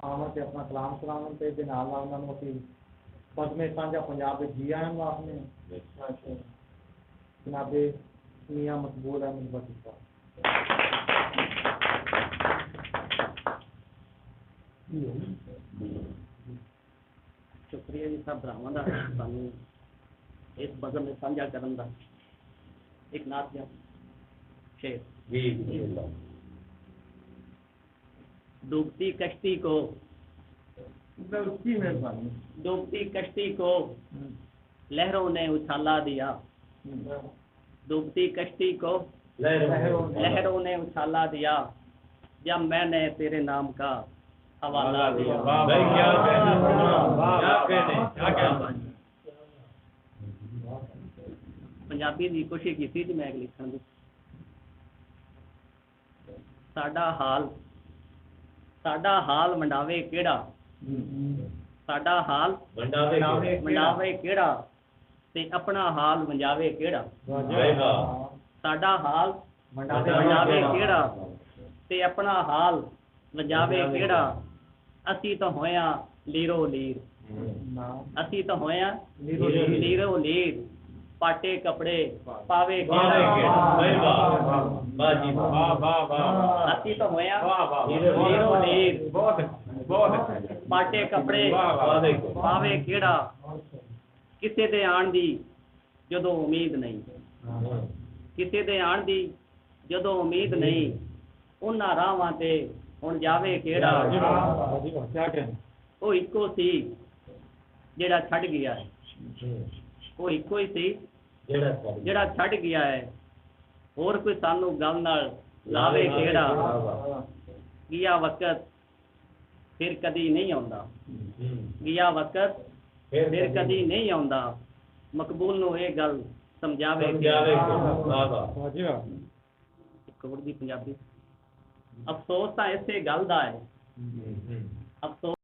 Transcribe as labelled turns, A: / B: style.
A: ਆਉਣ ਤੇ ਆਪਣਾ ਕਲਾਮ ਚਲਾਉਣ ਤੇ ਦੇ ਨਾਲ ਨਾਲ ਉਹਨਾਂ ਨੂੰ ਅਸੀਂ ਪਦਮੇ ਸਾਂਝਾ ਪੰਜਾਬ ਵਿੱਚ ਜੀ ਆਇਆਂ ਵਾਸਤੇ ਜਨਾਬੇ ਮੀਆਂ ਮਕਬੂਲ ਅਹਿਮਦ ਬੱਟੀ ਸਾਹਿਬ।
B: शुक्रिया जी सब भरावां दा सानू इस बज़म में साझा करन दा। एक नात या शेर
C: जी
B: डूबती कश्ती को
A: मेहरबानी।
B: डूबती कश्ती को लहरों ने उछाला दिया। डूबती कश्ती को लहरों ने उछाला दिया जब मैंने तेरे नाम का हवाला दिया। पंजाबी की कोशिश की थी मैं लिखण दी। साडा हाल मंडावे केड़ा, साडा हाल मंडावे केड़ा ते अपना हाल मंजावे केड़ा। साडा हाल मंडावे केड़ा ते अपना हाल वजावे केड़ा। असी तो होया लीरो लीर, असी तो होया लीरो लीर पाटे कपड़े पावे असी तो होया लीरो लीर पाटे कपड़े पावे केड़ा। किसे दे आण दी जदों उम्मीद नहीं, किसे दे आण दी जदों उम्मीद नहीं उन्हां राहां ते हुण जावे केड़ा। ਉਹ ਇੱਕੋ ਸੀ ਜਿਹੜਾ ਛੱਡ ਗਿਆ ਹੈ, ਉਹ ਇੱਕੋ ਹੀ ਸੀ ਜਿਹੜਾ ਛੱਡ ਗਿਆ ਹੈ। ਹੋਰ ਕੋਈ ਸਾਨੂੰ ਗੱਲ ਨਾਲ ਲਾਵੇ ਕਿਹੜਾ। ਗਿਆ ਵਕਤ ਫਿਰ ਕਦੀ ਨਹੀਂ ਆਉਂਦਾ, ਗਿਆ ਵਕਤ ਫਿਰ ਕਦੀ ਨਹੀਂ ਆਉਂਦਾ। ਮਕਬੂਲ ਨੂੰ ਇਹ ਗੱਲ ਸਮਝਾਵੇ ਇੱਕ ਹੋਰ ਦੀ ਪੰਜਾਬੀ। ਅਫਸੋਸ ਤਾਂ ਇਸੇ ਗੱਲ ਦਾ ਹੈ, ਅਫਸੋਸ